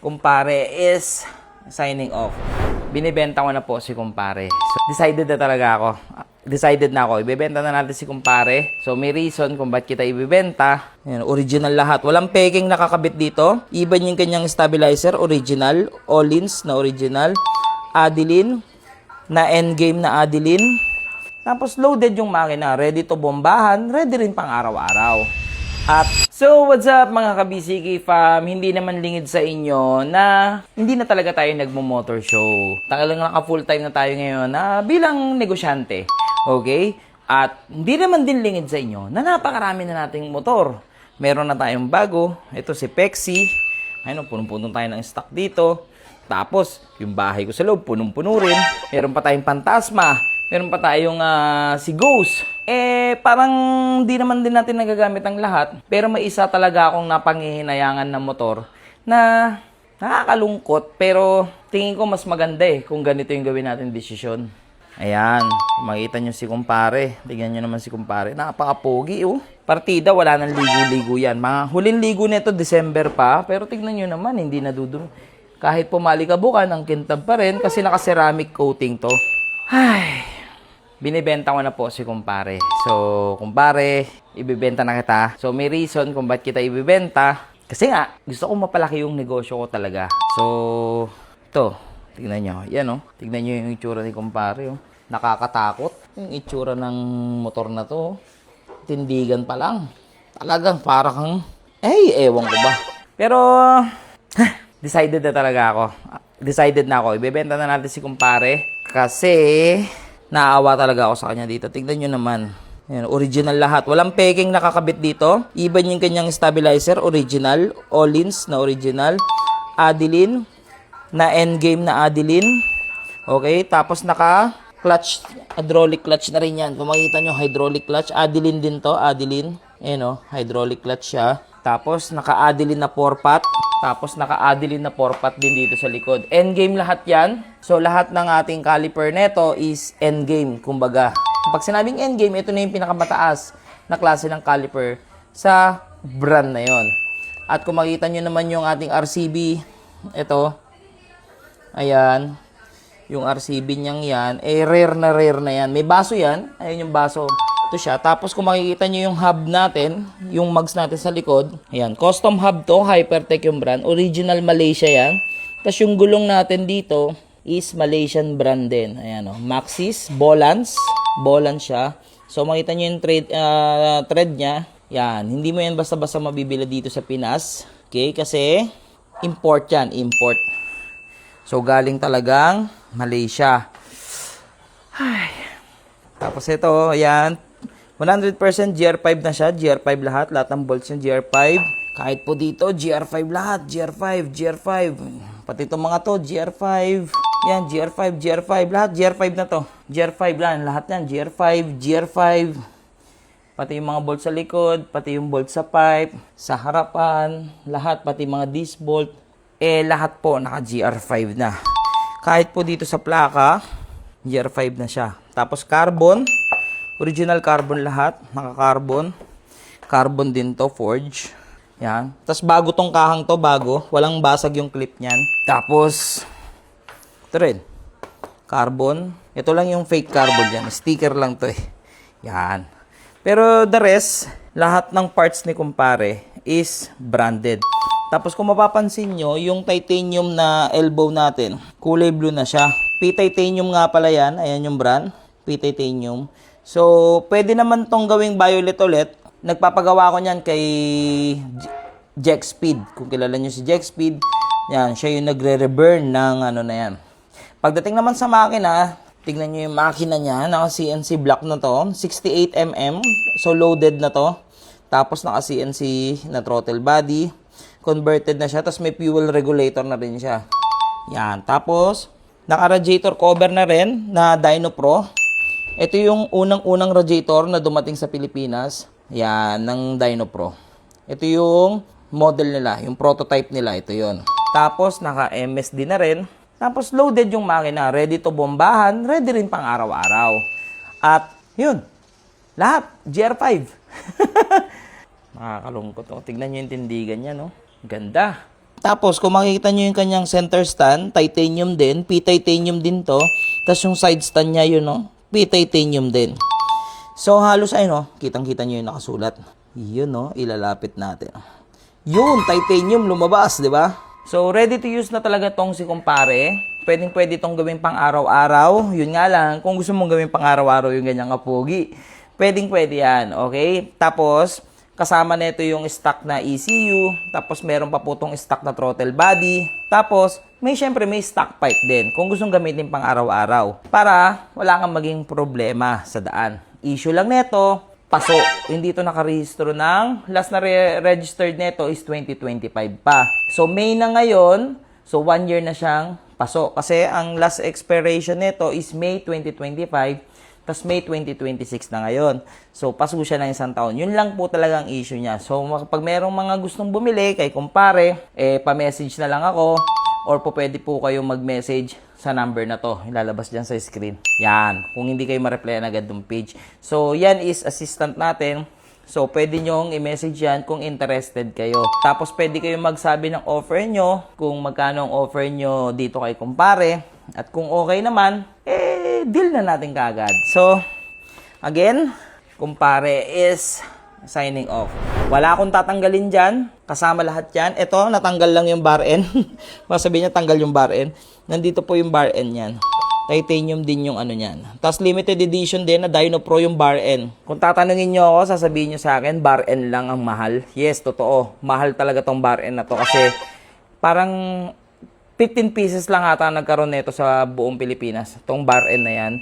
kumpare is signing off. Binibenta ko na po si kumpare. So, decided na ako. Ibebenta na natin si kumpare. So, may reason kung ba't kita ibibenta. Ayan, original lahat. Walang peking nakakabit dito. Even yung kanyang stabilizer, original. Olins na original. Adeline na endgame na Adeline. Tapos loaded yung makina, ready to bombahan, ready rin pang araw-araw. At so what's up mga ka-BCK fam, hindi naman lingid sa inyo na hindi na talaga tayo nagmo-motor show. Talagang naka full time na tayo ngayon na bilang negosyante. Okay? At hindi naman din lingid sa inyo na napakarami na nating motor. Meron na tayong bago, ito si Pexi. Ayun, punong-puno tayo ng stock dito. Tapos, yung bahay ko sa loob, punong-puno rin. Meron pa tayong Fantasma. Meron pa tayong si Ghost. Parang di naman din natin nagagamit ang lahat. Pero may isa talaga akong napanghihinayangan na motor na nakakalungkot. Pero tingin ko mas maganda kung ganito yung gawin natin desisyon. Ayan, makita nyo si kumpare. Tingnan nyo naman si kumpare. Napaka-pogi Partida, wala nang ligo-ligo yan. Mga huling ligo nito, December pa. Pero tignan nyo naman, hindi nadudumi. Kahit pumalikabukan, ang kintab pa rin kasi naka-ceramic coating to. Ay, binibenta ko na po si kumpare. So, kumpare, ibibenta na kita. So, may reason kung ba't kita ibibenta. Kasi nga, gusto ko mapalaki yung negosyo ko talaga. So, ito, tignan nyo. Yan tignan nyo yung itsura ni kumpare. Nakakatakot yung itsura ng motor na to. Tindigan pa lang. Talagang parang, ewan ko ba. Pero, decided na ako. Ibebenta na natin si kumpare. Kasi, naawa talaga ako sa kanya dito. Tignan nyo naman. Ayan, original lahat. Walang peking nakakabit dito. Even yung kanyang stabilizer, original. Olins na original. Adeline na endgame na Adeline. Okay, tapos naka-clutch, hydraulic clutch na rin yan. Kung makita nyo, hydraulic clutch. Adeline din to, Adeline. Ayan hydraulic clutch siya. Tapos, naka-Adeline na 4-pot. Tapos, naka-Adeline na 4-pot din dito sa likod. Endgame lahat yan. So, lahat ng ating caliper neto is endgame, kumbaga. Pag sinabing endgame, ito na yung pinakamataas na klase ng caliper sa brand na yon. At kung makita nyo naman yung ating RCB, ito. Ayan. Yung RCB niyang yan, rare na yan. May baso yan. Ayan yung baso. Ito siya. Tapos kung makikita nyo yung hub natin, yung mugs natin sa likod, ayan, custom hub to, Hypertech yung brand. Original Malaysia yan. Tapos yung gulong natin dito is Malaysian brand din. Ayan Maxxis, Bolans. Bolans siya. So makita nyo yung thread niya. Yan. Hindi mo yan basta-basta mabibili dito sa Pinas. Okay? Kasi import yan. Import. So galing talagang Malaysia. Ay. Tapos ito, ayan. 100% GR5 na siya. GR5 lahat. Lahat ng bolts yung GR5. Kahit po dito, GR5 lahat. GR5. Pati itong mga to, GR5. Yan, GR5. Lahat GR5 na to. GR5 lang. Lahat yan, GR5. Pati yung mga bolts sa likod. Pati yung bolts sa pipe. Sa harapan. Lahat, pati mga disc bolt. Lahat po naka GR5 na. Kahit po dito sa plaka, GR5 na siya. Tapos carbon. Original carbon lahat. Naka-carbon. Carbon din to, forge. Yan. Tapos bago tong kahang to, bago. Walang basag yung clip niyan. Tapos, ito rin. Carbon. Ito lang yung fake carbon yan. Sticker lang to Yan. Pero the rest, lahat ng parts ni kumpare is branded. Tapos kung mapapansin nyo, yung titanium na elbow natin, kulay blue na siya. P-titanium nga pala yan. Ayan yung brand. P-titanium. So, pwede naman tong gawing violet ulit. Nagpapagawa ko niyan kay Jack Speed. Kung kilala nyo si Jack Speed, yan, siya yung nagre-reburn ng ano na yan. Pagdating naman sa makina, tignan nyo yung makina niya. Naka-CNC block na to. 68mm. So, loaded na to. Tapos, naka-CNC na throttle body. Converted na siya. Tapos, may fuel regulator na rin siya. Yan. Tapos, naka-radiator cover na rin na Dyno Pro. Ito yung unang-unang radiator na dumating sa Pilipinas. Yan, ng Dyno Pro. Ito yung model nila, yung prototype nila. Ito yon. Tapos, naka-MSD na rin. Tapos, loaded yung makina. Ready to bombahan. Ready rin pang araw-araw. At, yun. Lahat. GR5. Nakakalungkot. Tignan nyo yung tindigan niya, no? Ganda. Tapos, kung makikita nyo yung kanyang center stand, titanium din, P-titanium din to. Tapos yung side stand niya, yun, no? P-titanium din. So, halos ay, no? Kitang-kita nyo yung nakasulat. Yun, no? Ilalapit natin. Yun, titanium lumabas, di ba? So, ready to use na talaga tong si kumpare. Pwedeng-pwede itong gawin pang araw-araw. Yun nga lang, kung gusto mong gawin pang araw-araw yung ganyang kapugi, pwedeng-pwede yan, okay? Tapos, kasama nito yung stock na ECU. Tapos, meron pa po itong stock na throttle body. Tapos, syempre may stock pipe din kung gustong gamitin pang araw-araw. Para wala kang maging problema sa daan. Issue lang nito, paso. Hindi ito nakarehistro ng last na registered nito is 2025 pa. So, May na ngayon. So, 1 year na siyang paso. Kasi ang last expiration nito is May 2025. Tapos May 2026 na ngayon. So, paso siya ng 1 taon. Yun lang po talaga ang issue niya. So, pag merong mga gustong bumili kay kumpare, pa-message na lang ako. Or po pwede po kayong mag-message sa number na to. Ilalabas dyan sa screen. Yan. Kung hindi kayo ma-replyan agad ng page. So, yan is assistant natin. So, pwede nyong i-message yan kung interested kayo. Tapos, pwede kayong magsabi ng offer nyo. Kung magkano ang offer nyo dito kay kumpare. At kung okay naman, deal na natin kaagad. So, again, kumpare is signing off. Wala akong tatanggalin dyan. Kasama lahat yan. Ito, natanggal lang yung bar end. Masabi niya, tanggal yung bar end. Nandito po yung bar end yan. Titanium din yung ano niyan. Tapos limited edition din na Dyno Pro yung bar end. Kung tatanungin nyo ako, sasabihin nyo sa akin, bar end lang ang mahal. Yes, totoo. Mahal talaga tong bar end na to kasi parang 15 pieces lang ata nagkaroon nito sa buong Pilipinas. Tong bar end na yan.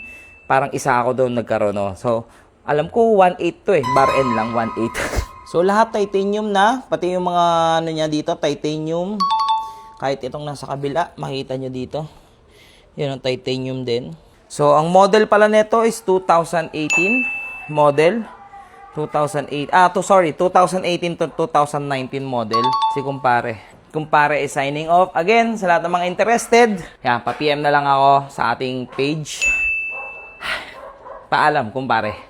Parang isa ako doon nagkaroon. No? So, alam ko 1.8 to eh. Bar end lang, 1.8. So, lahat titanium na. Pati yung mga ano niya dito, titanium. Kahit itong nasa kabila, makita nyo dito. Yan ang titanium din. So, ang model pala nito is 2018 model. 2018 to 2019 model. Si kumpare. Kumpare is signing off. Again, sa lahat ng mga interested, yan, pa-PM na lang ako sa ating page. Paalam, kumpare.